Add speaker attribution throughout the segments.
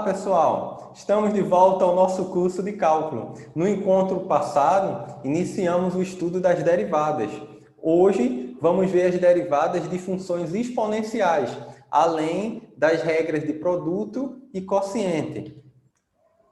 Speaker 1: Olá, pessoal! Estamos de volta ao nosso curso de cálculo. No encontro passado, iniciamos o estudo das derivadas. Hoje, vamos ver as derivadas de funções exponenciais, além das regras de produto e quociente.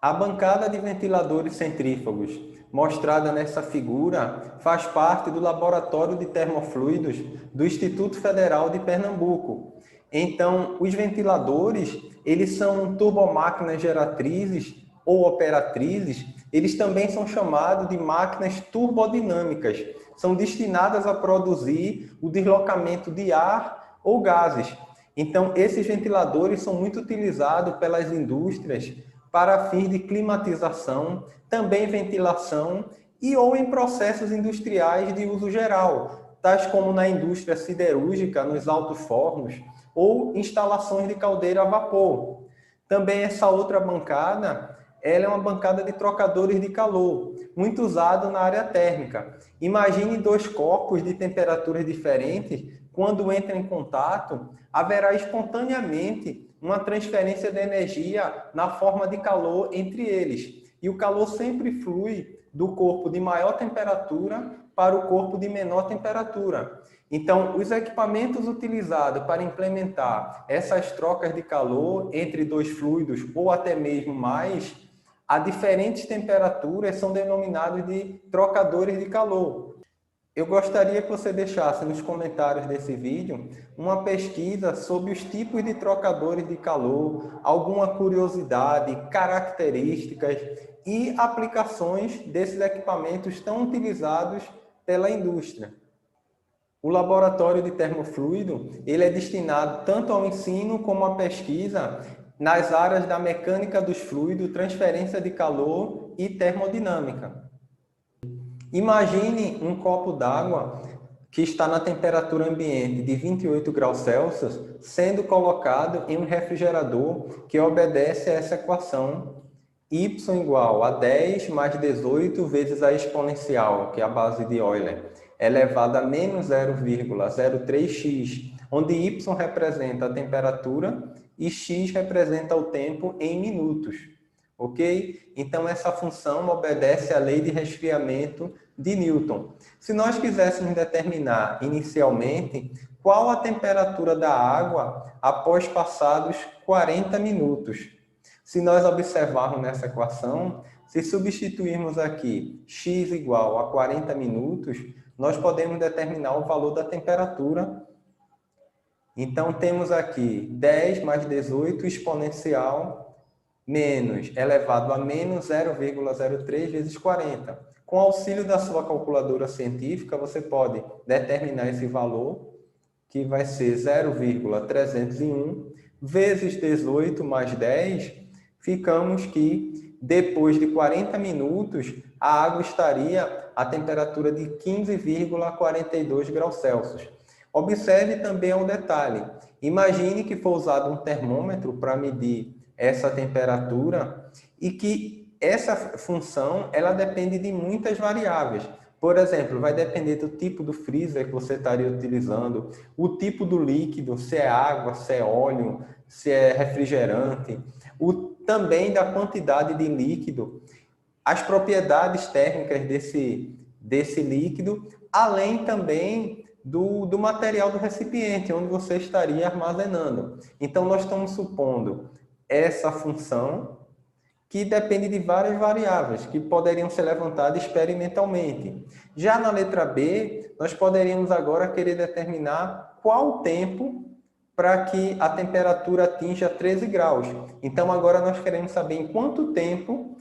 Speaker 1: A bancada de ventiladores centrífugos, mostrada nessa figura, faz parte do Laboratório de Termofluidos do Instituto Federal de Pernambuco. Então, os ventiladores, eles são turbomáquinas geratrizes ou operatrizes, eles também são chamados de máquinas turbodinâmicas. São destinadas a produzir o deslocamento de ar ou gases. Então, esses ventiladores são muito utilizados pelas indústrias para fins de climatização, também ventilação e ou em processos industriais de uso geral, tais como na indústria siderúrgica, nos altos fornos, ou instalações de caldeira a vapor. Também essa outra bancada, ela é uma bancada de trocadores de calor, muito usado na área térmica. Imagine dois corpos de temperaturas diferentes, quando entram em contato, haverá espontaneamente uma transferência de energia na forma de calor entre eles. E o calor sempre flui do corpo de maior temperatura para o corpo de menor temperatura. Então, os equipamentos utilizados para implementar essas trocas de calor entre dois fluidos ou até mesmo mais, a diferentes temperaturas são denominados de trocadores de calor. Eu gostaria que você deixasse nos comentários desse vídeo uma pesquisa sobre os tipos de trocadores de calor, alguma curiosidade, características e aplicações desses equipamentos tão utilizados pela indústria. O laboratório de termofluido, ele é destinado tanto ao ensino como à pesquisa nas áreas da mecânica dos fluidos, transferência de calor e termodinâmica. Imagine um copo d'água que está na temperatura ambiente de 28 graus Celsius sendo colocado em um refrigerador que obedece a essa equação y igual a 10 mais 18 vezes a exponencial, que é a base de Euler, elevado a menos 0,03x, onde y representa a temperatura e x representa o tempo em minutos. Ok? Então, essa função obedece à lei de resfriamento de Newton. Se nós quiséssemos determinar inicialmente qual a temperatura da água após passados 40 minutos, se nós observarmos nessa equação, se substituirmos aqui x igual a 40 minutos, nós podemos determinar o valor da temperatura. Então, temos aqui 10 mais 18 exponencial menos elevado a menos 0,03 vezes 40. Com auxílio da sua calculadora científica, você pode determinar esse valor, que vai ser 0,301 vezes 18 mais 10, ficamos que depois de 40 minutos, a água estaria a temperatura de 15,42 graus Celsius. Observe também um detalhe. Imagine que foi usado um termômetro para medir essa temperatura e que essa função ela depende de muitas variáveis. Por exemplo, vai depender do tipo do freezer que você estaria utilizando, o tipo do líquido, se é água, se é óleo, se é refrigerante, também da quantidade de líquido, as propriedades térmicas desse líquido, além também do material do recipiente, onde você estaria armazenando. Então, nós estamos supondo essa função que depende de várias variáveis que poderiam ser levantadas experimentalmente. Já na letra B, nós poderíamos agora querer determinar qual o tempo para que a temperatura atinja 13 graus. Então, agora nós queremos saber em quanto tempo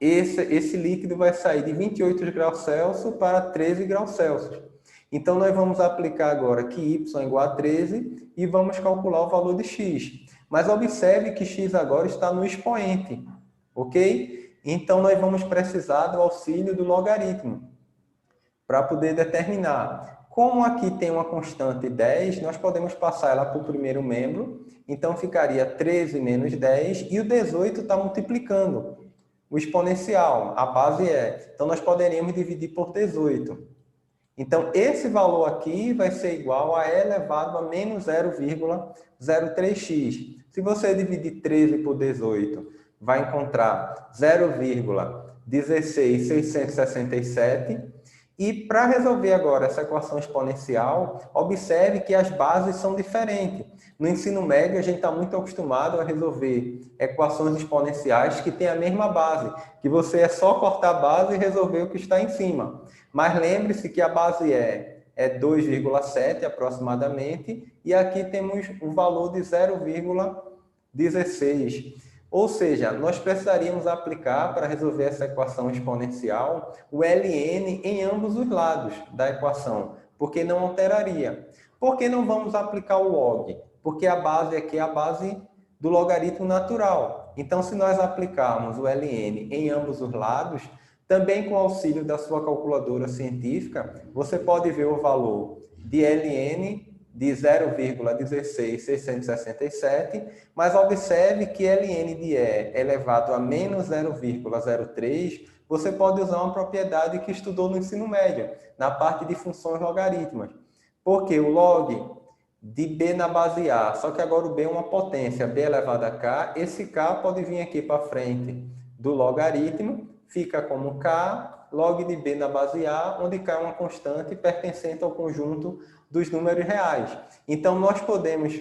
Speaker 1: esse líquido vai sair de 28 graus Celsius para 13 graus Celsius. Então, nós vamos aplicar agora que y é igual a 13 e vamos calcular o valor de x. Mas observe que x agora está no expoente, ok? Então, nós vamos precisar do auxílio do logaritmo para poder determinar. Como aqui tem uma constante 10, nós podemos passar ela para o primeiro membro. Então, ficaria 13 menos 10 e o 18 está multiplicando o exponencial, a base é. Então, nós poderíamos dividir por 18. Então, esse valor aqui vai ser igual a e elevado a menos 0,03x. Se você dividir 13 por 18, vai encontrar 0,16667. E para resolver agora essa equação exponencial, observe que as bases são diferentes. No ensino médio, a gente está muito acostumado a resolver equações exponenciais que têm a mesma base, que você é só cortar a base e resolver o que está em cima. Mas lembre-se que a base é 2,7 aproximadamente, e aqui temos o valor de 0,16. Ou seja, nós precisaríamos aplicar para resolver essa equação exponencial o ln em ambos os lados da equação, porque não alteraria. Por que não vamos aplicar o log? Porque a base aqui é a base do logaritmo natural. Então, se nós aplicarmos o ln em ambos os lados, também com o auxílio da sua calculadora científica, você pode ver o valor de ln de 0,16667, mas observe que ln de E elevado a menos 0,03, você pode usar uma propriedade que estudou no ensino médio, na parte de funções logarítmicas. Porque o log de B na base A, só que agora o B é uma potência, B elevado a K, esse K pode vir aqui para frente do logaritmo, fica como K, log de B na base A, onde K é uma constante pertencente ao conjunto dos números reais. Então, nós podemos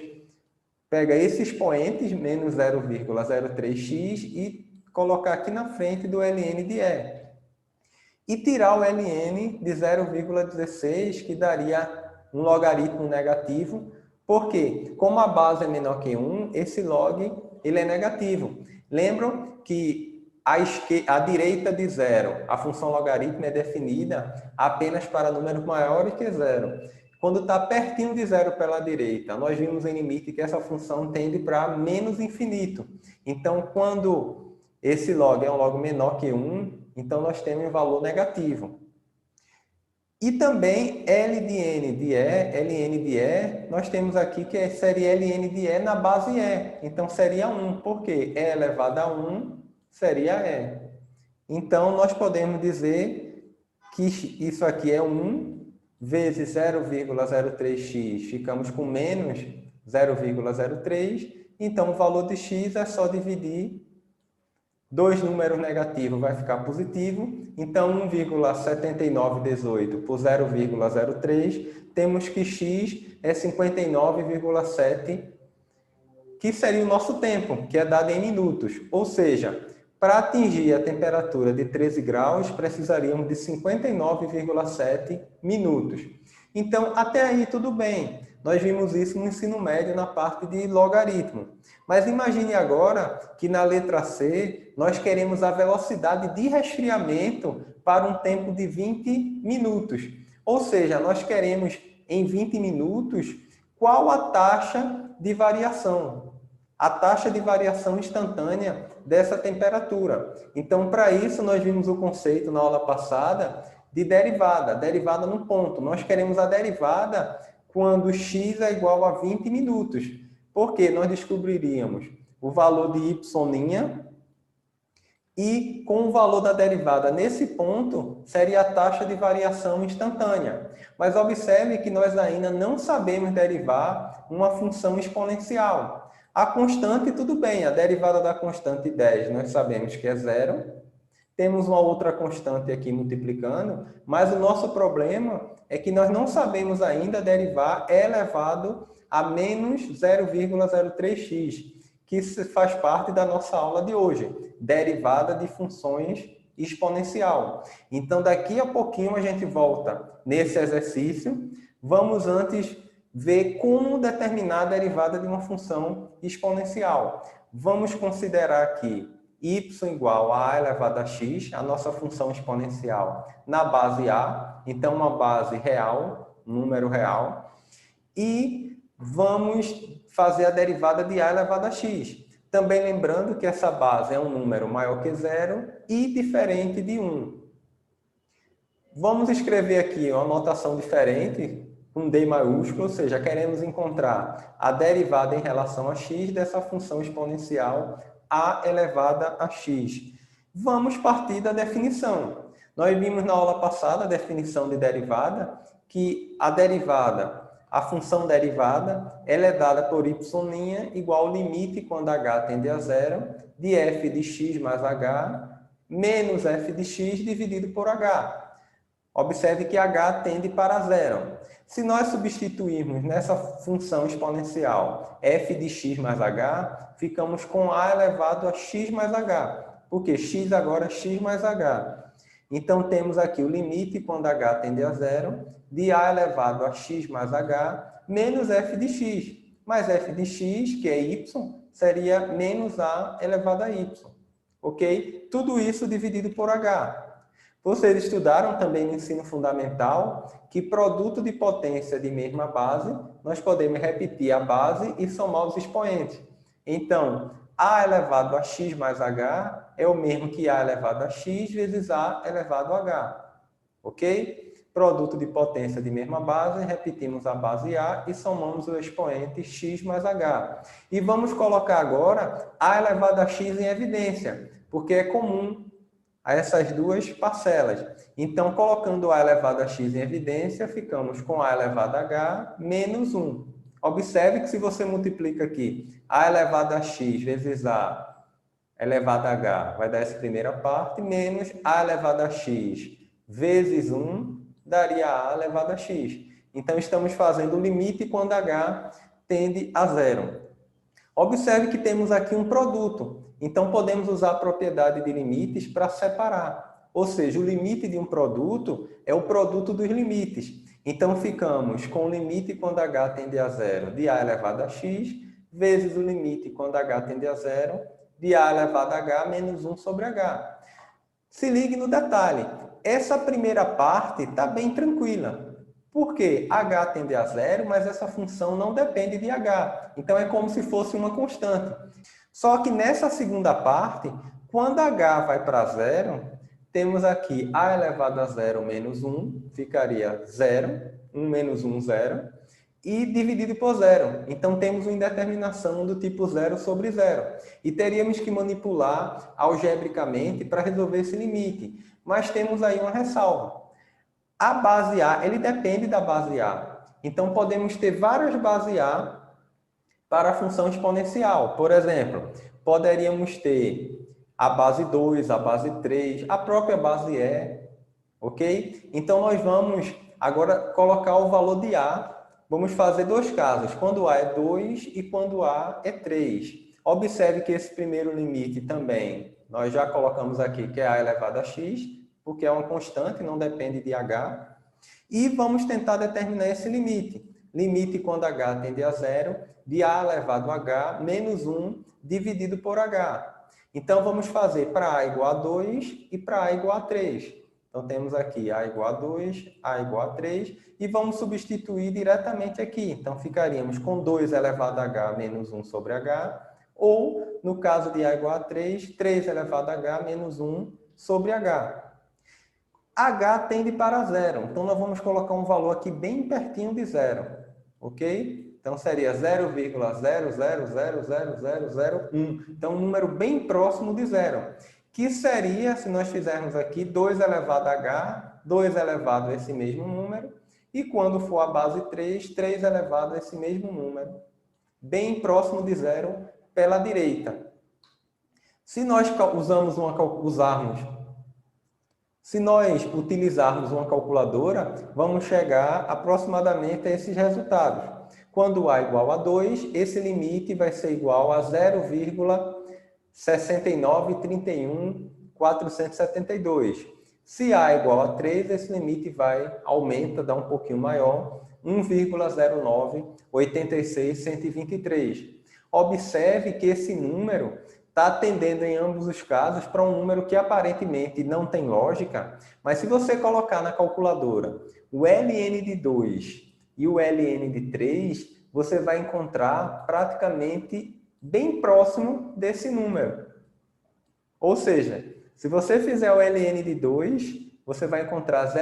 Speaker 1: pegar esse expoentes, menos 0,03x, e colocar aqui na frente do ln de E. E tirar o ln de 0,16, que daria um logaritmo negativo, porque, como a base é menor que 1, esse log ele é negativo. Lembram que à direita de zero, a função logarítmica é definida apenas para números maiores que zero. Quando está pertinho de zero pela direita, nós vimos em limite que essa função tende para menos infinito. Então, quando esse log é um log menor que 1, então nós temos um valor negativo. E também L de N de E, Ln de E, nós temos aqui que seria Ln de E na base E. Então, seria 1, porque E elevado a 1 seria E. Então, nós podemos dizer que isso aqui é 1 vezes 0,03x, ficamos com menos 0,03. Então, o valor de x é só dividir dois números negativos, vai ficar positivo. Então, 1,7918 por 0,03, temos que x é 59,7, que seria o nosso tempo, que é dado em minutos. Ou seja, para atingir a temperatura de 13 graus, precisaríamos de 59,7 minutos. Então, até aí tudo bem. Nós vimos isso no ensino médio na parte de logaritmo. Mas imagine agora que na letra C, nós queremos a velocidade de resfriamento para um tempo de 20 minutos. Ou seja, nós queremos em 20 minutos qual a taxa de variação. A taxa de variação instantânea dessa temperatura. Então, para isso, nós vimos o conceito na aula passada de derivada, derivada no ponto. Nós queremos a derivada quando x é igual a 20 minutos. Porque nós descobriríamos o valor de y' e com o valor da derivada nesse ponto seria a taxa de variação instantânea. Mas observe que nós ainda não sabemos derivar uma função exponencial. A constante, tudo bem, a derivada da constante 10 nós sabemos que é zero. Temos uma outra constante aqui multiplicando, mas o nosso problema é que nós não sabemos ainda derivar e elevado a menos 0,03x, que faz parte da nossa aula de hoje, derivada de funções exponencial. Então, daqui a pouquinho a gente volta nesse exercício. Vamos antes ver como determinar a derivada de uma função exponencial. Vamos considerar aqui y igual a elevado a x, a nossa função exponencial, na base A, então uma base real, um número real, e vamos fazer a derivada de a elevado a x. Também lembrando que essa base é um número maior que zero e diferente de 1. Vamos escrever aqui uma notação diferente, um D maiúsculo, ou seja, queremos encontrar a derivada em relação a x dessa função exponencial a elevada a x. Vamos partir da definição. Nós vimos na aula passada a definição de derivada, que a derivada, a função derivada ela é dada por y' igual ao limite quando h tende a zero de f de x mais h menos f de x dividido por h. Observe que h tende para zero. Se nós substituirmos nessa função exponencial f de x mais h, ficamos com a elevado a x mais h, porque x agora é x mais h. Então, temos aqui o limite quando h tende a zero de a elevado a x mais h menos f de x. Mas f de x, que é y, seria menos a elevado a y. Ok? Tudo isso dividido por h. Vocês estudaram também no ensino fundamental que produto de potência de mesma base, nós podemos repetir a base e somar os expoentes. Então, a elevado a x mais h é o mesmo que a elevado a x vezes a elevado a h. Ok? Produto de potência de mesma base, repetimos a base a e somamos o expoente x mais h. E vamos colocar agora a elevado a x em evidência, porque é comum a essas duas parcelas. Então, colocando a elevado a x em evidência, ficamos com a elevado a h menos 1. Observe que se você multiplica aqui a elevado a x vezes a elevado a h, vai dar essa primeira parte, menos a elevado a x vezes 1, daria a elevado a x. Então, estamos fazendo o limite quando h tende a zero. Observe que temos aqui um produto. Então, podemos usar a propriedade de limites para separar. Ou seja, o limite de um produto é o produto dos limites. Então, ficamos com o limite quando h tende a zero de a elevado a x, vezes o limite quando h tende a zero de a elevado a h menos 1 sobre h. Se ligue no detalhe. Essa primeira parte está bem tranquila. Por quê? H tende a zero, mas essa função não depende de h. Então, é como se fosse uma constante. Só que nessa segunda parte, quando h vai para zero, temos aqui a elevado a zero menos 1, ficaria 0, 1 menos 1, 0, e dividido por zero. Então, temos uma indeterminação do tipo 0 sobre 0. E teríamos que manipular algebricamente para resolver esse limite. Mas temos aí uma ressalva. A base A, ele depende da base A. Então, podemos ter várias bases A para a função exponencial. Por exemplo, poderíamos ter a base 2, a base 3, a própria base E, ok? Então, nós vamos agora colocar o valor de A. Vamos fazer dois casos, quando A é 2 e quando A é 3. Observe que esse primeiro limite também, nós já colocamos aqui que é A elevado a x, porque é uma constante, não depende de H. E vamos tentar determinar esse limite. Limite quando H tende a zero, de A elevado a H menos 1 dividido por H. Então, vamos fazer para A igual a 2 e para A igual a 3. Então, temos aqui A igual a 2, A igual a 3, e vamos substituir diretamente aqui. Então, ficaríamos com 2 elevado a H menos 1 sobre H, ou, no caso de A igual a 3, 3 elevado a H menos 1 sobre H. H tende para zero, então nós vamos colocar um valor aqui bem pertinho de zero, ok? Então seria 0,00000001, então um número bem próximo de zero, que seria, se nós fizermos aqui, 2 elevado a H, 2 elevado a esse mesmo número, e quando for a base 3, 3 elevado a esse mesmo número, bem próximo de zero pela direita. Se nós utilizarmos uma calculadora, vamos chegar aproximadamente a esses resultados. Quando A igual a 2, esse limite vai ser igual a 0,6931472. Se A igual a 3, esse limite aumenta, dá um pouquinho maior, 1,0986123. Observe que esse número está atendendo em ambos os casos para um número que aparentemente não tem lógica, mas se você colocar na calculadora o ln de 2 e o ln de 3, você vai encontrar praticamente bem próximo desse número. Ou seja, se você fizer o ln de 2, você vai encontrar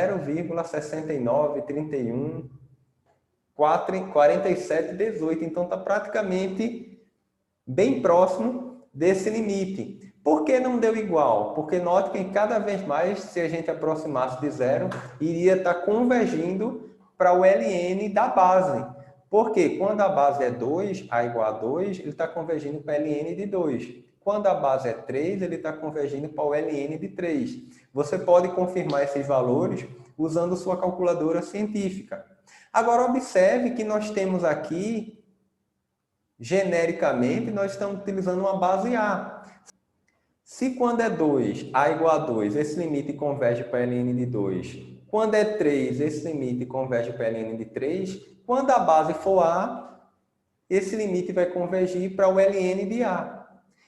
Speaker 1: 0,69314718. Então, está praticamente bem próximo desse limite. Por que não deu igual? Porque note que cada vez mais, se a gente aproximasse de zero, iria estar convergindo para o ln da base. Porque quando a base é 2, A igual a 2, ele está convergindo para ln de 2. Quando a base é 3, ele está convergindo para o ln de 3. Você pode confirmar esses valores usando sua calculadora científica. Agora, observe que nós temos aqui, genericamente, nós estamos utilizando uma base A. Se quando é 2, A igual a 2, esse limite converge para ln de 2. Quando é 3, esse limite converge para ln de 3. Quando a base for A, esse limite vai convergir para o ln de A.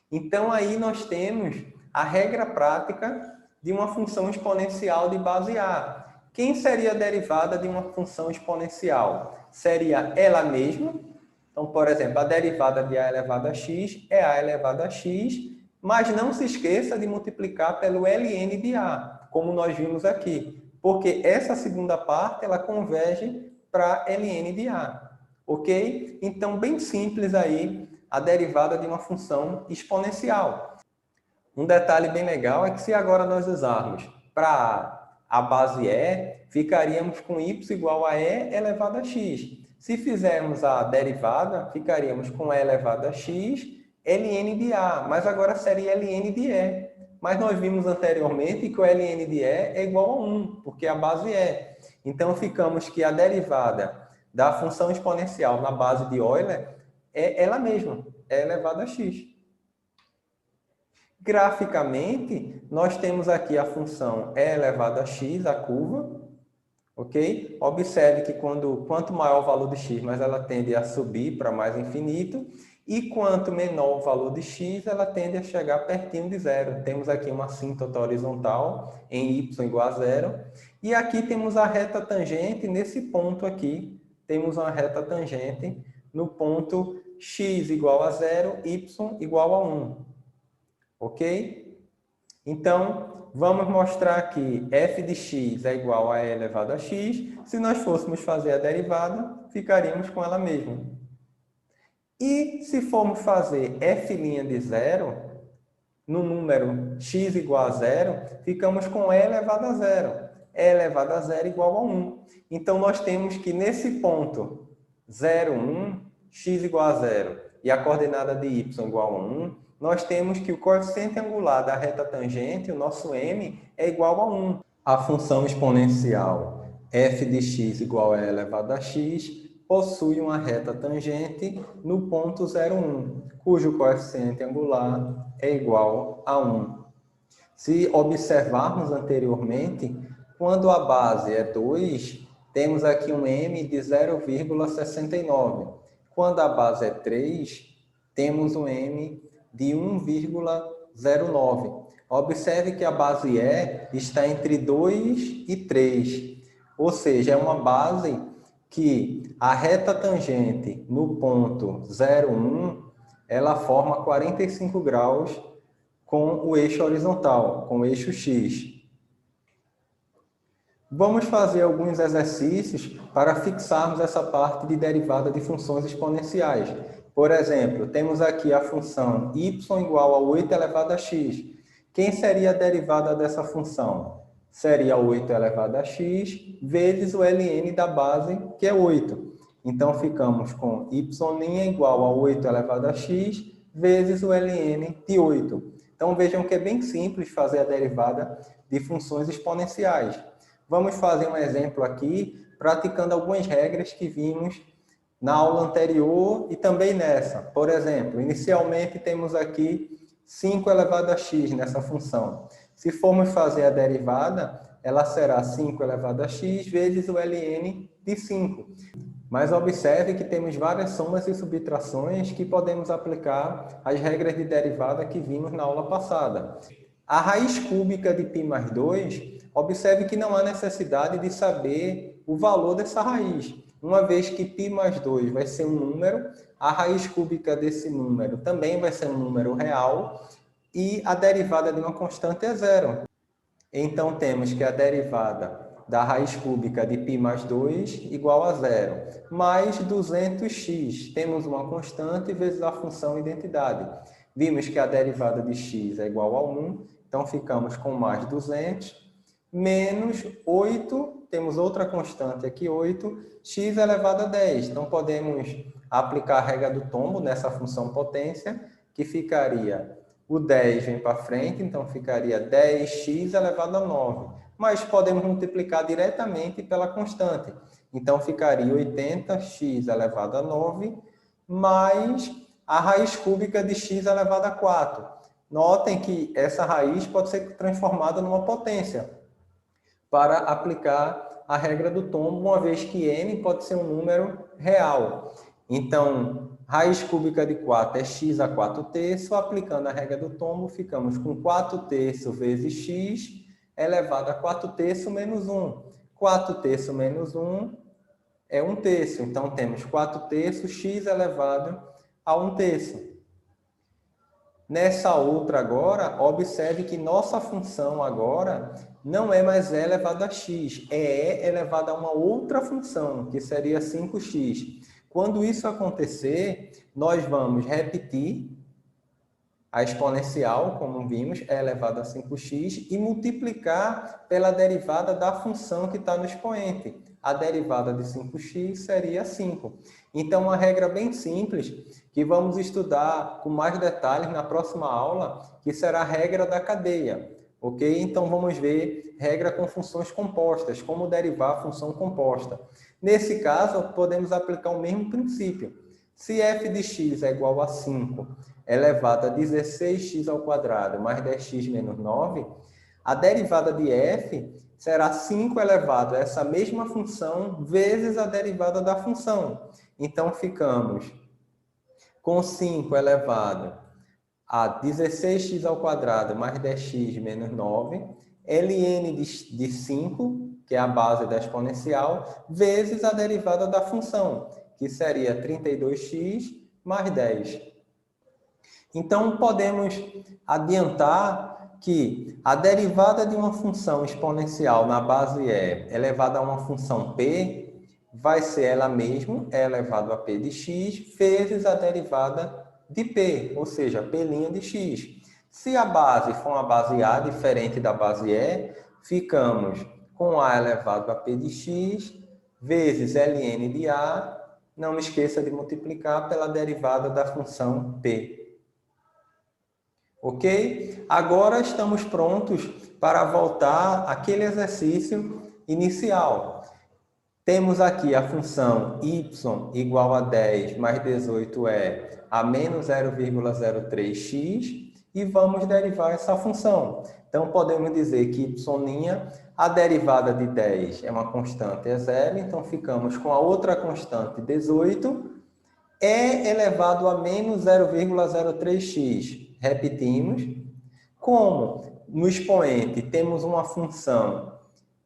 Speaker 1: Então, aí nós temos a regra prática de uma função exponencial de base A. Quem seria a derivada de uma função exponencial? Seria ela mesma. Então, por exemplo, a derivada de A elevado a x é A elevado a x, mas não se esqueça de multiplicar pelo ln de A, como nós vimos aqui, porque essa segunda parte ela converge para ln de A, ok? Então, bem simples aí a derivada de uma função exponencial. Um detalhe bem legal é que se agora nós usarmos para a base E, ficaríamos com y igual a E elevado a x. Se fizermos a derivada, ficaríamos com E elevado a x, ln de A, mas agora seria ln de E. Mas nós vimos anteriormente que o ln de E é igual a 1, porque a base é. Então, ficamos que a derivada da função exponencial na base de Euler é ela mesma, E elevado a x. Graficamente, nós temos aqui a função E elevado a x, a curva, ok? Observe que quanto maior o valor de x, mais ela tende a subir para mais infinito, e quanto menor o valor de x, ela tende a chegar pertinho de zero. Temos aqui uma assíntota horizontal em y igual a zero, e aqui temos a reta tangente nesse ponto aqui. Temos uma reta tangente no ponto x igual a zero, y igual a 1. Ok? Então, vamos mostrar que f de x é igual a e elevado a x. Se nós fôssemos fazer a derivada, ficaríamos com ela mesma. E se formos fazer f' de zero, no número x igual a zero, ficamos com e elevado a zero. E elevado a zero igual a 1. Então, nós temos que nesse ponto 0, 1, x igual a zero e a coordenada de y igual a 1, nós temos que o coeficiente angular da reta tangente, o nosso m, é igual a 1. A função exponencial f de x igual a e elevado a x possui uma reta tangente no ponto 0, 1, cujo coeficiente angular é igual a 1. Se observarmos anteriormente, quando a base é 2, temos aqui um m de 0,69. Quando a base é 3, temos um m de 1,09. Observe que a base E está entre 2 e 3, ou seja, é uma base que a reta tangente no ponto 0, 1, ela forma 45 graus com o eixo horizontal, com o eixo X. Vamos fazer alguns exercícios para fixarmos essa parte de derivada de funções exponenciais. Por exemplo, temos aqui a função y igual a 8 elevado a x. Quem seria a derivada dessa função? Seria 8 elevado a x vezes o ln da base, que é 8. Então, ficamos com y' igual a 8 elevado a x vezes o ln de 8. Então, vejam que é bem simples fazer a derivada de funções exponenciais. Vamos fazer um exemplo aqui, praticando algumas regras que vimos na aula anterior e também nessa. Por exemplo, inicialmente temos aqui 5 elevado a x nessa função. Se formos fazer a derivada, ela será 5 elevado a x vezes o ln de 5. Mas observe que temos várias somas e subtrações que podemos aplicar às regras de derivada que vimos na aula passada. A raiz cúbica de π mais 2, observe que não há necessidade de saber o valor dessa raiz. Uma vez que π mais 2 vai ser um número, a raiz cúbica desse número também vai ser um número real e a derivada de uma constante é zero. Então, temos que a derivada da raiz cúbica de π mais 2 igual a zero, mais 200x. Temos uma constante vezes a função identidade. Vimos que a derivada de x é igual a 1, então ficamos com mais 200, menos 8 temos outra constante aqui, 8, x elevado a 10. Então, podemos aplicar a regra do tombo nessa função potência, que ficaria, o 10 vem para frente, então ficaria 10x elevado a 9. Mas podemos multiplicar diretamente pela constante. Então, ficaria 80x elevado a 9, mais a raiz cúbica de x elevado a 4. Notem que essa raiz pode ser transformada numa potência para aplicar a regra do tombo, uma vez que n pode ser um número real. Então, raiz cúbica de 4 é x a 4 terços. Aplicando a regra do tombo, ficamos com 4 terços vezes x elevado a 4 terços menos 1. 4 terços menos 1 é 1 terço. Então, temos 4 terços x elevado a 1 terço. Nessa outra agora, observe que nossa função agora não é mais e elevado a x, é e elevado a uma outra função, que seria 5x. Quando isso acontecer, nós vamos repetir a exponencial, como vimos, e elevado a 5x, e multiplicar pela derivada da função que está no expoente. A derivada de 5x seria 5. Então, uma regra bem simples, que vamos estudar com mais detalhes na próxima aula, que será a regra da cadeia. Ok? Então, vamos ver regra com funções compostas, como derivar a função composta. Nesse caso, podemos aplicar o mesmo princípio. Se f de x é igual a 5 elevado a 16x ao quadrado mais 10x menos 9, a derivada de f será 5 elevado a essa mesma função vezes a derivada da função. Então, ficamos com 5 elevado a 16x ao quadrado mais 10x menos 9, ln de 5, que é a base da exponencial, vezes a derivada da função, que seria 32x mais 10. Então, podemos adiantar que a derivada de uma função exponencial na base e elevada a uma função p vai ser ela mesma, e elevado a p de x, vezes a derivada de p, ou seja, p' de x. Se a base for uma base a diferente da base e, ficamos com a elevado a p de x, vezes ln de a, não esqueça de multiplicar pela derivada da função p. Ok? Agora estamos prontos para voltar àquele exercício inicial. Temos aqui a função y igual a 10 mais 18 é a menos 0,03x e vamos derivar essa função. Então, podemos dizer que y', a derivada de 10 é uma constante, é zero, então ficamos com a outra constante, 18, e elevado a menos 0,03x. Repetimos. Como no expoente temos uma função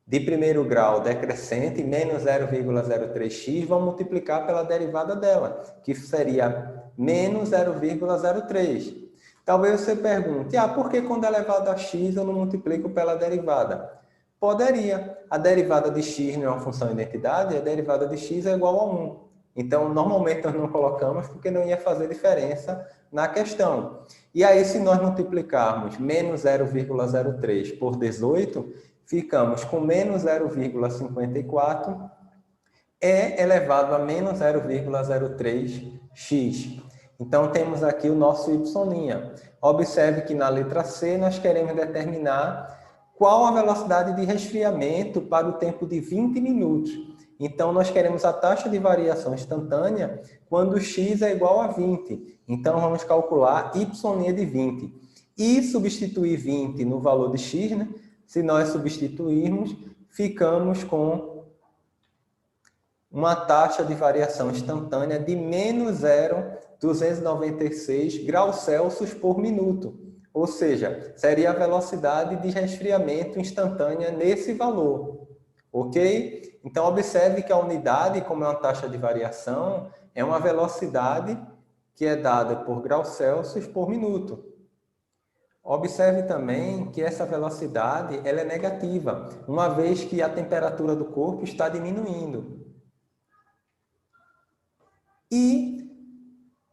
Speaker 1: de primeiro grau decrescente, menos 0,03x, vamos multiplicar pela derivada dela, que seria menos 0,03. Talvez você pergunte, por que quando é elevado a x eu não multiplico pela derivada? Poderia. A derivada de x não é uma função identidade, a derivada de x é igual a 1. Então, normalmente nós não colocamos porque não ia fazer diferença na questão. E aí, se nós multiplicarmos menos 0,03 por 18, ficamos com menos 0,54 e elevado a menos 0,03x. Então, temos aqui o nosso y'. Observe que na letra C nós queremos determinar qual a velocidade de resfriamento para o tempo de 20 minutos. Então, nós queremos a taxa de variação instantânea quando x é igual a 20. Então, vamos calcular y' de 20. E substituir 20 no valor de x, né? Se nós substituirmos, ficamos com uma taxa de variação instantânea de menos 0,296 graus Celsius por minuto. Ou seja, seria a velocidade de resfriamento instantânea nesse valor. Ok? Então, observe que a unidade, como é uma taxa de variação, é uma velocidade que é dada por graus Celsius por minuto. Observe também que essa velocidade ela é negativa, uma vez que a temperatura do corpo está diminuindo. E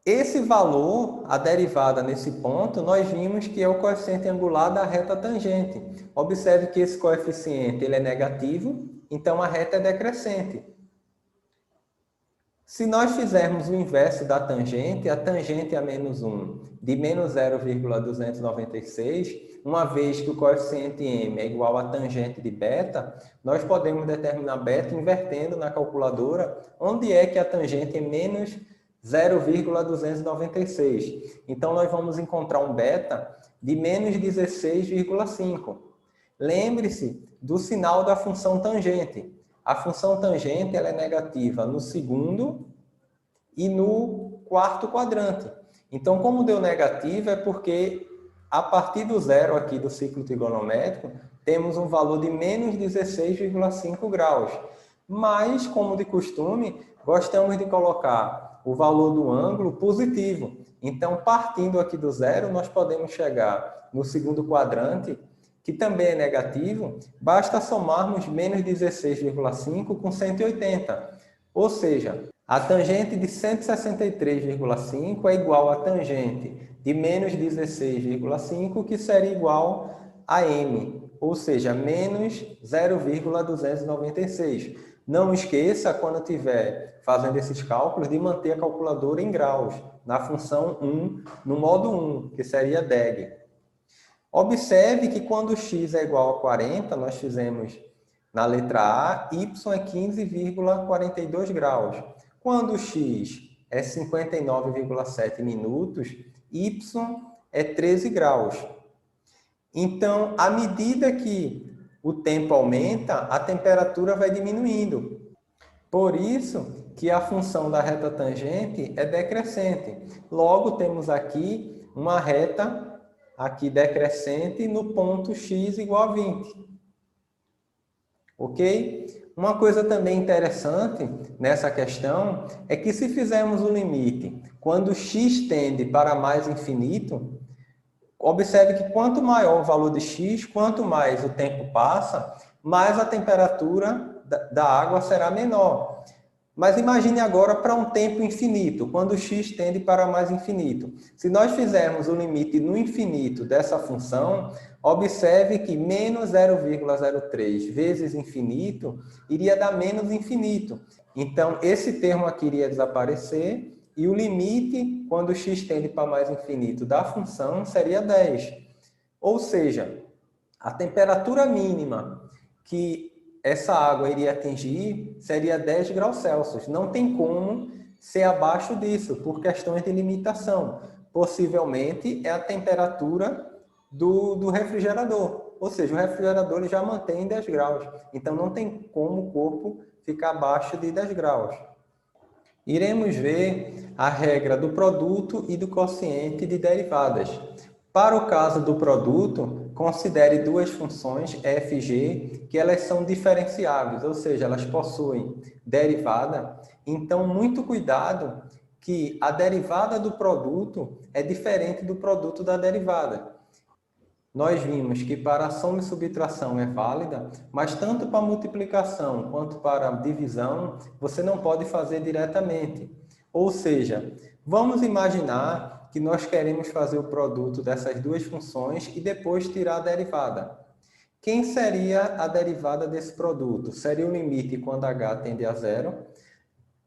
Speaker 1: esse valor, a derivada nesse ponto, nós vimos que é o coeficiente angular da reta tangente. Observe que esse coeficiente ele é negativo, Então, a reta é decrescente. Se nós fizermos o inverso da tangente, a tangente a menos 1 de menos 0,296, uma vez que o coeficiente m é igual à tangente de beta, nós podemos determinar beta invertendo na calculadora onde é que a tangente é menos 0,296. Então, nós vamos encontrar um beta de menos 16,5. Lembre-se do sinal da função tangente. A função tangente ela é negativa no segundo e no quarto quadrante. Então, como deu negativo, é porque a partir do zero aqui do ciclo trigonométrico, temos um valor de menos 16,5 graus. Mas, como de costume, gostamos de colocar o valor do ângulo positivo. Então, partindo aqui do zero, nós podemos chegar no segundo quadrante, que também é negativo, basta somarmos menos 16,5 com 180. Ou seja, a tangente de 163,5 é igual à tangente de menos 16,5, que seria igual a m, ou seja, menos 0,296. Não esqueça, quando estiver fazendo esses cálculos, de manter a calculadora em graus, na função 1, no modo 1, que seria DEG. Observe que quando x é igual a 40, nós fizemos na letra A, y é 15,42 graus. Quando x é 59,7 minutos, y é 13 graus. Então, à medida que o tempo aumenta, a temperatura vai diminuindo. Por isso que a função da reta tangente é decrescente. Logo, temos aqui uma reta aqui decrescente no ponto x igual a 20. Ok? Uma coisa também interessante nessa questão é que se fizermos o limite quando x tende para mais infinito, observe que quanto maior o valor de x, quanto mais o tempo passa, mais a temperatura da água será menor. Mas imagine agora para um tempo infinito, quando x tende para mais infinito. Se nós fizermos o limite no infinito dessa função, observe que menos 0,03 vezes infinito iria dar menos infinito. Então, esse termo aqui iria desaparecer e o limite, quando x tende para mais infinito da função, seria 10. Ou seja, a temperatura mínima que essa água iria atingir seria 10 graus Celsius. Não tem como ser abaixo disso, por questões de limitação. Possivelmente é a temperatura do refrigerador. Ou seja, o refrigerador ele já mantém 10 graus. Então, não tem como o corpo ficar abaixo de 10 graus. Iremos ver a regra do produto e do quociente de derivadas. Para o caso do produto, considere duas funções f e g, que elas são diferenciáveis, ou seja, elas possuem derivada. Então, muito cuidado que a derivada do produto é diferente do produto da derivada. Nós vimos que para a soma e subtração é válida, mas tanto para multiplicação quanto para divisão, você não pode fazer diretamente. Ou seja, vamos imaginar que nós queremos fazer o produto dessas duas funções e depois tirar a derivada. Quem seria a derivada desse produto? Seria o limite quando h tende a zero.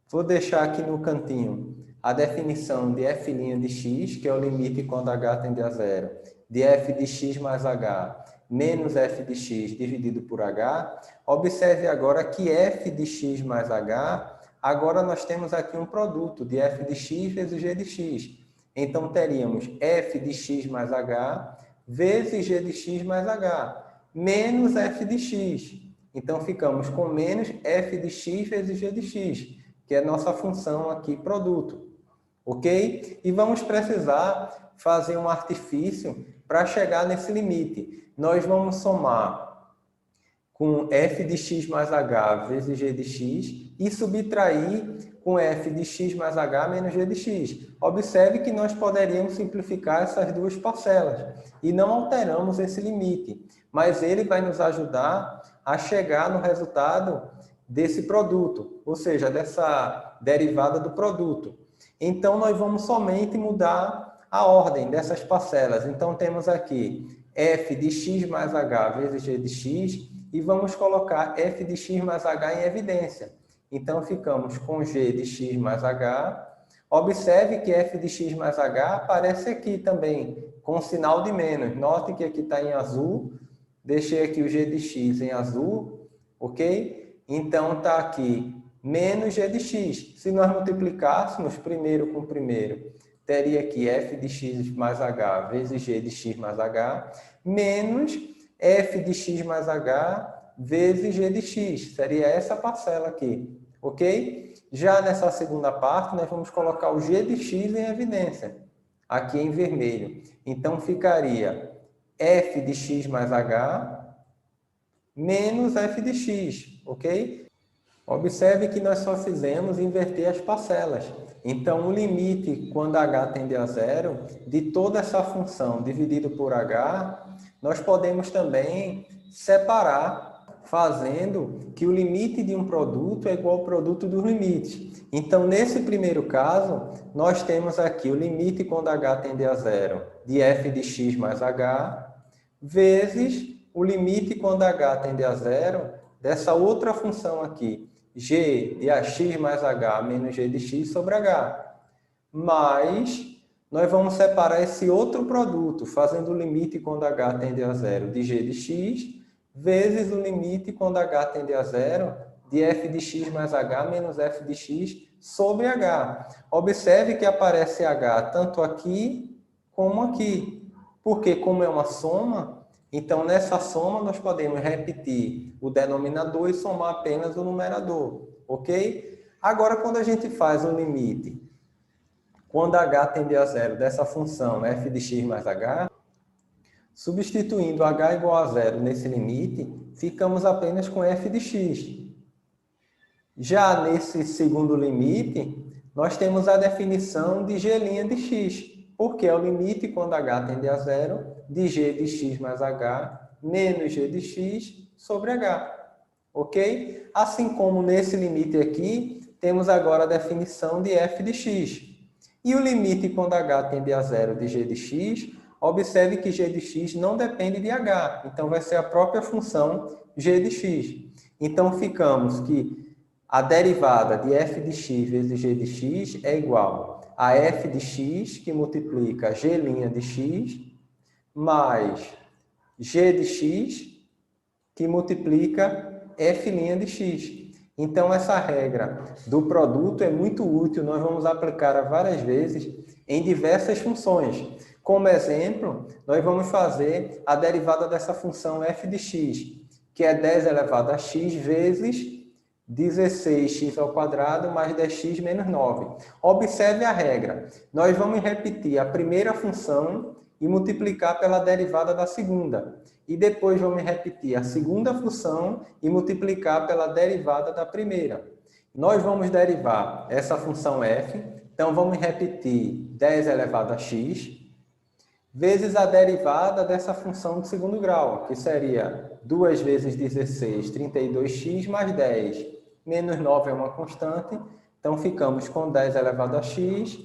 Speaker 1: Vou deixar aqui no cantinho a definição de f' de x, que é o limite quando h tende a zero, de f de x mais h menos f de x dividido por h. Observe agora que f de x mais h, agora nós temos aqui um produto de f de x vezes g de x. Então, teríamos f de x mais h vezes g de x mais h, menos f de x. Então, ficamos com menos f de x vezes g de x, que é nossa função aqui, produto. Ok? E vamos precisar fazer um artifício para chegar nesse limite. Nós vamos somar com f de x mais h vezes g de x e subtrair com f de x mais h menos g de x. Observe que nós poderíamos simplificar essas duas parcelas e não alteramos esse limite, mas ele vai nos ajudar a chegar no resultado desse produto, ou seja, dessa derivada do produto. Então, nós vamos somente mudar a ordem dessas parcelas. Então, temos aqui f de x mais h vezes g de x e vamos colocar f de x mais h em evidência. Então, ficamos com g de x mais h. Observe que f de x mais h aparece aqui também, com sinal de menos. Note que aqui está em azul. Deixei aqui o g de x em azul, ok? Então, está aqui menos g de x. Se nós multiplicássemos primeiro com primeiro, teria aqui f de x mais h vezes g de x mais h, menos f de x mais h vezes g de x. Seria essa parcela aqui, ok? Já nessa segunda parte, nós vamos colocar o g de x em evidência, aqui em vermelho. Então, ficaria f de x mais h menos f de x, ok? Observe que nós só fizemos inverter as parcelas. Então, o limite, quando h tende a zero, de toda essa função dividido por h, nós podemos também separar, fazendo que o limite de um produto é igual ao produto dos limites. Então, nesse primeiro caso, nós temos aqui o limite quando h tende a zero de f de x mais h, vezes o limite quando h tende a zero dessa outra função aqui, g de ax mais h menos g de x sobre h. Mas nós vamos separar esse outro produto, fazendo o limite quando h tende a zero de g de x, vezes o limite quando h tende a zero de f de x mais h menos f de x sobre h. Observe que aparece h tanto aqui como aqui, porque como é uma soma, então nessa soma nós podemos repetir o denominador e somar apenas o numerador, ok? Agora, quando a gente faz o limite, quando h tende a zero dessa função f de x mais h, substituindo h igual a zero nesse limite, ficamos apenas com f de x. Já nesse segundo limite, nós temos a definição de g' de x, porque é o limite quando h tende a zero de g de x mais h menos g de x sobre h. Ok? Assim como nesse limite aqui, temos agora a definição de f de x. E o limite quando h tende a zero de g de x, observe que g de x não depende de h, então vai ser a própria função g de x. Então, ficamos que a derivada de f de x vezes g de x é igual a f de x, que multiplica g' de x, mais g de x, que multiplica f' de x. Então, essa regra do produto é muito útil, nós vamos aplicar várias vezes em diversas funções. Como exemplo, nós vamos fazer a derivada dessa função f de x, que é 10 elevado a x vezes 16x ao quadrado mais 10x menos 9. Observe a regra. Nós vamos repetir a primeira função e multiplicar pela derivada da segunda. E depois vamos repetir a segunda função e multiplicar pela derivada da primeira. Nós vamos derivar essa função f, então vamos repetir 10 elevado a x, vezes a derivada dessa função de segundo grau, que seria 2 vezes 16, 32x mais 10. Menos 9 é uma constante, então ficamos com 10 elevado a x,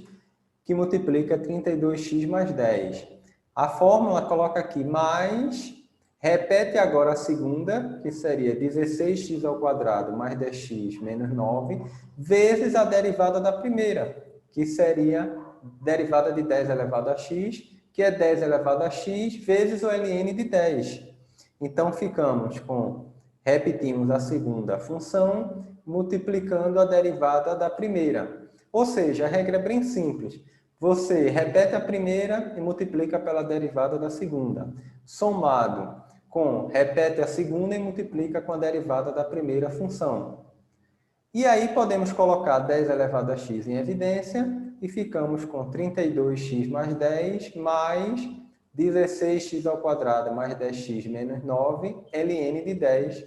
Speaker 1: que multiplica 32x mais 10. A fórmula coloca aqui mais, repete agora a segunda, que seria 16x ao quadrado mais 10x menos 9, vezes a derivada da primeira, que seria derivada de 10 elevado a x, que é 10 elevado a x vezes o ln de 10. Então, ficamos com, repetimos a segunda função, multiplicando a derivada da primeira. Ou seja, a regra é bem simples. Você repete a primeira e multiplica pela derivada da segunda. Somado com, repete a segunda e multiplica com a derivada da primeira função. E aí podemos colocar 10 elevado a x em evidência e ficamos com 32x mais 10 mais 16x ao quadrado mais 10x menos 9, ln de 10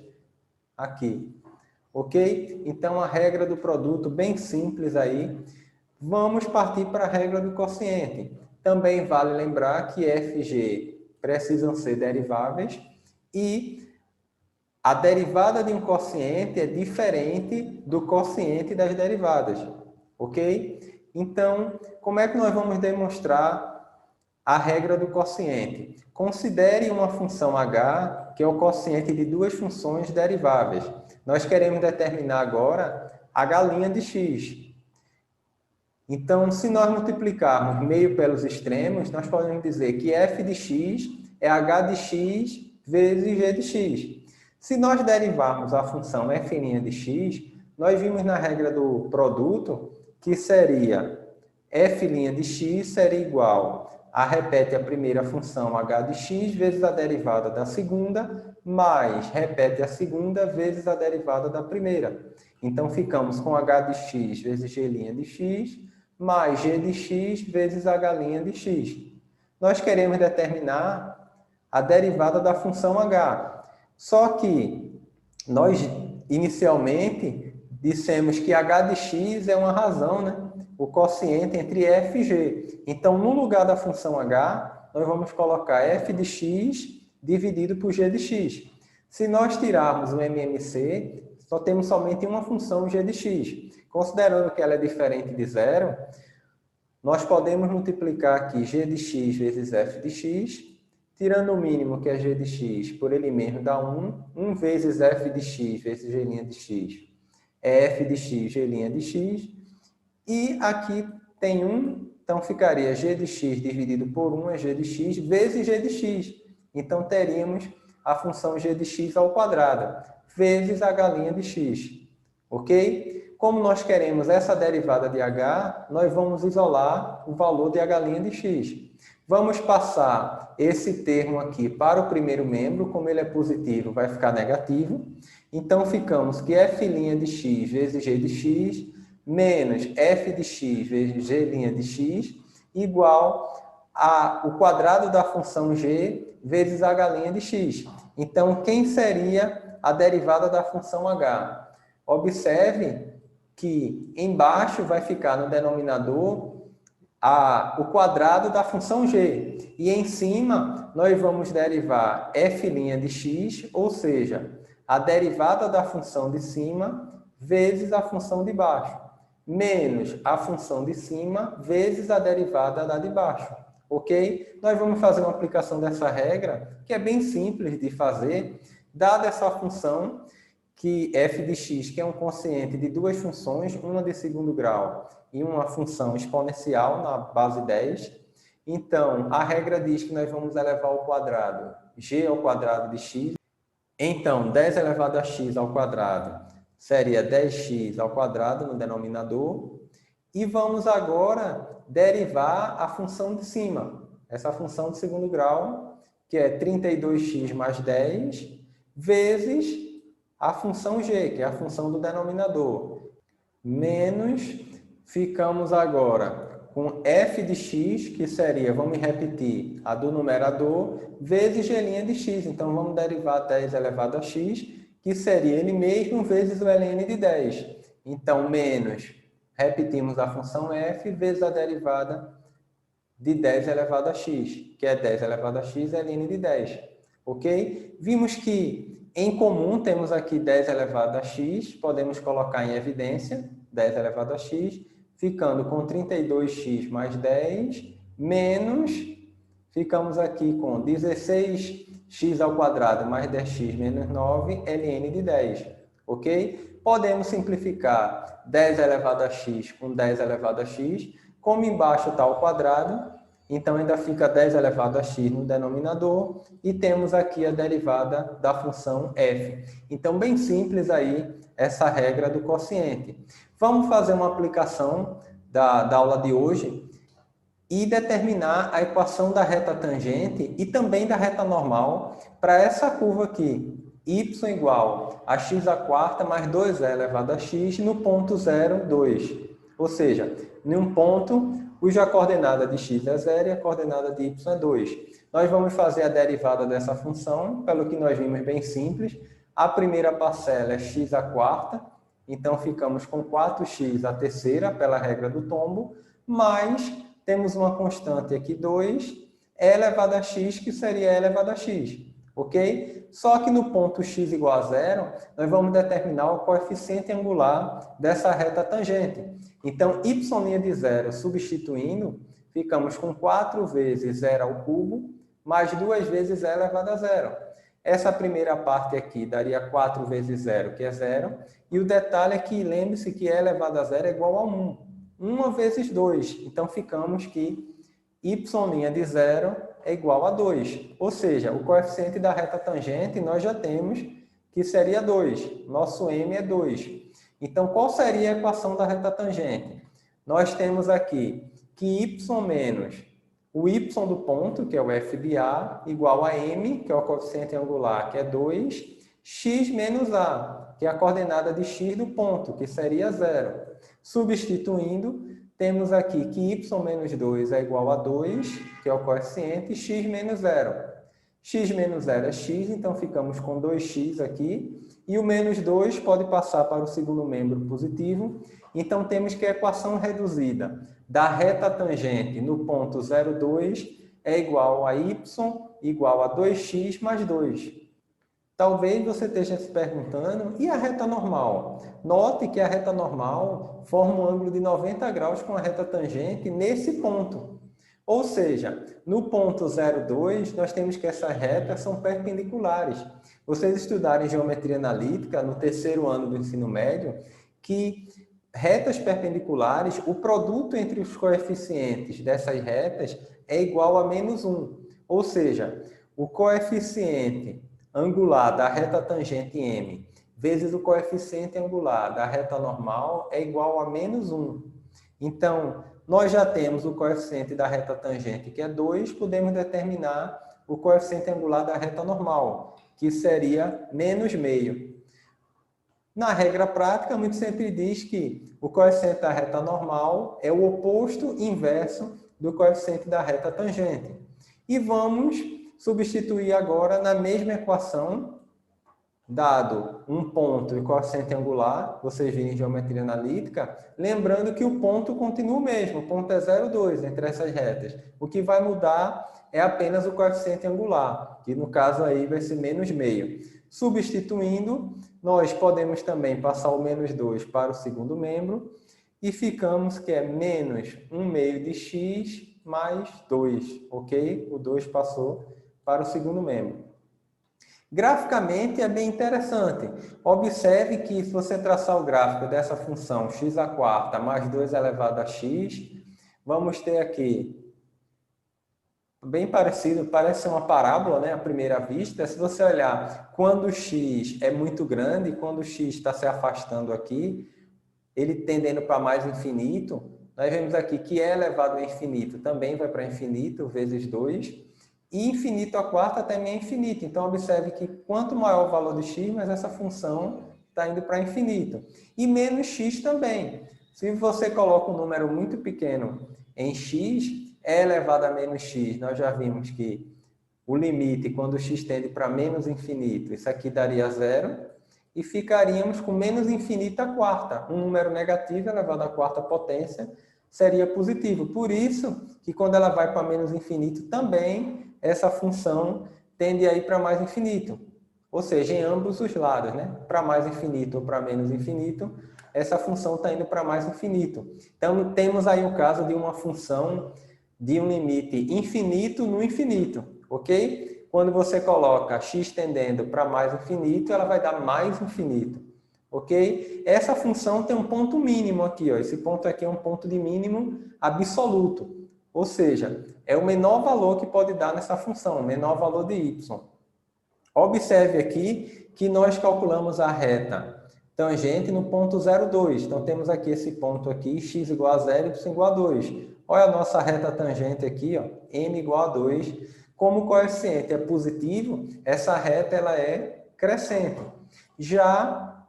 Speaker 1: aqui. Ok? Então, a regra do produto bem simples aí. Vamos partir para a regra do quociente. Também vale lembrar que f e g precisam ser deriváveis e a derivada de um quociente é diferente do quociente das derivadas. Ok? Então, como é que nós vamos demonstrar a regra do quociente? Considere uma função h que é o quociente de duas funções deriváveis. Nós queremos determinar agora h' de x. Então, se nós multiplicarmos meio pelos extremos, nós podemos dizer que f de x é h de x vezes g de x. Se nós derivarmos a função f' de x, nós vimos na regra do produto que seria f' de x seria igual a repete a primeira função h de x vezes a derivada da segunda, mais repete a segunda vezes a derivada da primeira. Então, ficamos com h de x vezes g' de x, mais g de x vezes h' de x. Nós queremos determinar a derivada da função h. Só que nós, inicialmente, dissemos que h de x é uma razão, né? O quociente entre f e g. Então, no lugar da função h, nós vamos colocar f de x dividido por g de x. Se nós tirarmos o MMC, só temos somente uma função g de x. Considerando que ela é diferente de zero, nós podemos multiplicar aqui g de x vezes f de x, tirando o mínimo, que é g de x, por ele mesmo dá 1. 1 vezes f de x vezes g' de x é f de x, g' de x. E aqui tem 1, então ficaria g de x dividido por 1 é g de x vezes g de x. Então, teríamos a função g de x ao quadrado, vezes h' de x. Ok? Como nós queremos essa derivada de h, nós vamos isolar o valor de h' de x. Vamos passar esse termo aqui para o primeiro membro, como ele é positivo, vai ficar negativo. Então, ficamos que f' de x vezes g de x, menos f de x vezes g' de x, igual ao quadrado da função g vezes h' de x. Então, quem seria a derivada da função h? Observe que embaixo vai ficar no denominador o quadrado da função g. E em cima, nós vamos derivar f' de x, ou seja, a derivada da função de cima vezes a função de baixo, menos a função de cima vezes a derivada da de baixo. Ok? Nós vamos fazer uma aplicação dessa regra, que é bem simples de fazer, dada essa função, que f de x, que é um quociente de duas funções, uma de segundo grau e uma função exponencial na base 10. Então, a regra diz que nós vamos elevar ao quadrado g ao quadrado de x. Então, 10 elevado a x ao quadrado seria 10x ao quadrado no denominador. E vamos agora derivar a função de cima, essa função de segundo grau, que é 32x mais 10, vezes a função g, que é a função do denominador, menos, ficamos agora com f de x, que seria, vamos repetir, a do numerador, vezes g' de x. Então, vamos derivar 10 elevado a x, que seria ele mesmo vezes o ln de 10. Então, menos, repetimos a função f, vezes a derivada de 10 elevado a x, que é 10 elevado a x ln de 10. Ok? Vimos que em comum, temos aqui 10 elevado a x, podemos colocar em evidência 10 elevado a x, ficando com 32x mais 10, menos, ficamos aqui com 16x ao quadrado mais 10x menos 9, ln de 10. Ok? Podemos simplificar 10 elevado a x com 10 elevado a x, como embaixo está o quadrado, então, ainda fica 10 elevado a x no denominador e temos aqui a derivada da função f. Então, bem simples aí essa regra do quociente. Vamos fazer uma aplicação da aula de hoje e determinar a equação da reta tangente e também da reta normal para essa curva aqui, y igual a x² mais 2e elevado a x no ponto 0, 2. Ou seja, em um ponto cuja coordenada de x é 0 e a coordenada de y é 2. Nós vamos fazer a derivada dessa função, pelo que nós vimos bem simples. A primeira parcela é x², então ficamos com 4x a terceira, pela regra do tombo, mais temos uma constante aqui, 2, e elevado a x, que seria e elevado a x. Ok? Só que no ponto x igual a 0, nós vamos determinar o coeficiente angular dessa reta tangente. Então, y' de 0 substituindo, ficamos com 4 vezes 0 ao cubo, mais 2 vezes e elevado a 0. Essa primeira parte aqui daria 4 vezes 0, que é 0. E o detalhe é que, lembre-se que e elevado a 0 é igual a 1. 1 vezes 2. Então, ficamos que y' de 0 é igual a 2. Ou seja, o coeficiente da reta tangente nós já temos que seria 2. Nosso m é 2. Então, qual seria a equação da reta tangente? Nós temos aqui que y menos o y do ponto, que é o f de A, igual a m, que é o coeficiente angular, que é 2, x menos a, que é a coordenada de x do ponto, que seria 0. Substituindo, temos aqui que y menos 2 é igual a 2, que é o coeficiente, e x menos 0. X menos 0 é x, então ficamos com 2x aqui. E o menos 2 pode passar para o segundo membro positivo. Então, temos que a equação reduzida da reta tangente no ponto 0,2 é igual a y igual a 2x mais 2. Talvez você esteja se perguntando, e a reta normal? Note que a reta normal forma um ângulo de 90 graus com a reta tangente nesse ponto. Ou seja, no ponto 0,2, nós temos que essas retas são perpendiculares. Vocês estudaram em geometria analítica, no terceiro ano do ensino médio, que retas perpendiculares, o produto entre os coeficientes dessas retas é igual a menos 1. Ou seja, o coeficiente angular da reta tangente M vezes o coeficiente angular da reta normal é igual a menos 1. Então, nós já temos o coeficiente da reta tangente, que é 2, podemos determinar o coeficiente angular da reta normal, que seria menos meio. Na regra prática, muito sempre diz que o coeficiente da reta normal é o oposto inverso do coeficiente da reta tangente. E vamos substituir agora na mesma equação, dado um ponto e coeficiente angular, vocês viram em geometria analítica, lembrando que o ponto continua o mesmo, o ponto é 0,2 entre essas retas. O que vai mudar é apenas o coeficiente angular, que no caso aí vai ser menos meio. Substituindo, nós podemos também passar o menos 2 para o segundo membro e ficamos que é menos 1 meio de x mais 2, ok? O 2 passou para o segundo membro. Graficamente é bem interessante. Observe que se você traçar o gráfico dessa função x² mais 2 elevado a x, vamos ter aqui bem parecido, parece ser uma parábola, né, à primeira vista. Se você olhar, quando o x é muito grande, quando o x está se afastando aqui, ele tendendo para mais infinito, nós vemos aqui que e elevado a infinito também vai para infinito, vezes 2, e infinito à quarta também é infinito. Então, observe que quanto maior o valor de x, mais essa função está indo para infinito. E menos x também. Se você coloca um número muito pequeno em x, e elevado a menos x, nós já vimos que o limite, quando o x tende para menos infinito, isso aqui daria 0, e ficaríamos com menos infinito à quarta. Um número negativo elevado à quarta potência seria positivo. Por isso que quando ela vai para menos infinito, também essa função tende a ir para mais infinito. Ou seja, em ambos os lados, né? Para mais infinito ou para menos infinito, essa função está indo para mais infinito. Então, temos aí o caso de uma função de um limite infinito no infinito, ok? Quando você coloca x tendendo para mais infinito, ela vai dar mais infinito, ok? Essa função tem um ponto mínimo aqui, ó. Esse ponto aqui é um ponto de mínimo absoluto. Ou seja, é o menor valor que pode dar nessa função, o menor valor de y. Observe aqui que nós calculamos a reta tangente no ponto 0,2. Então, temos aqui esse ponto aqui, x igual a 0, y igual a 2. Olha a nossa reta tangente aqui, ó, m igual a 2. Como o coeficiente é positivo, essa reta ela é crescente. Já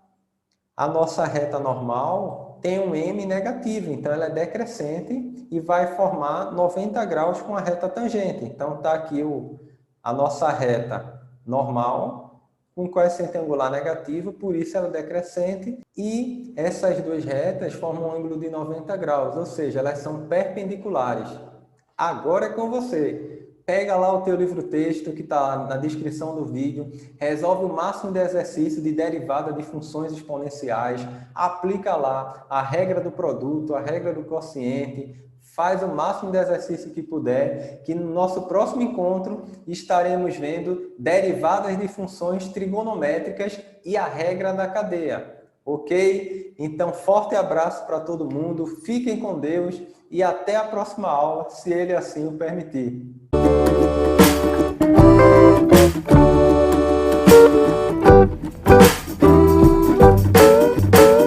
Speaker 1: a nossa reta normal tem um m negativo, então ela é decrescente e vai formar 90 graus com a reta tangente. Então, está aqui a nossa reta normal com coeficiente angular negativo, por isso ela é decrescente, e essas duas retas formam um ângulo de 90 graus, ou seja, elas são perpendiculares. Agora é com você. pega lá o teu livro-texto que está na descrição do vídeo, resolve o máximo de exercício de derivada de funções exponenciais, aplica lá a regra do produto, a regra do quociente, faz o máximo de exercício que puder, que no nosso próximo encontro estaremos vendo derivadas de funções trigonométricas e a regra da cadeia. Ok? Então, forte abraço para todo mundo, fiquem com Deus e até a próxima aula, se Ele assim o permitir.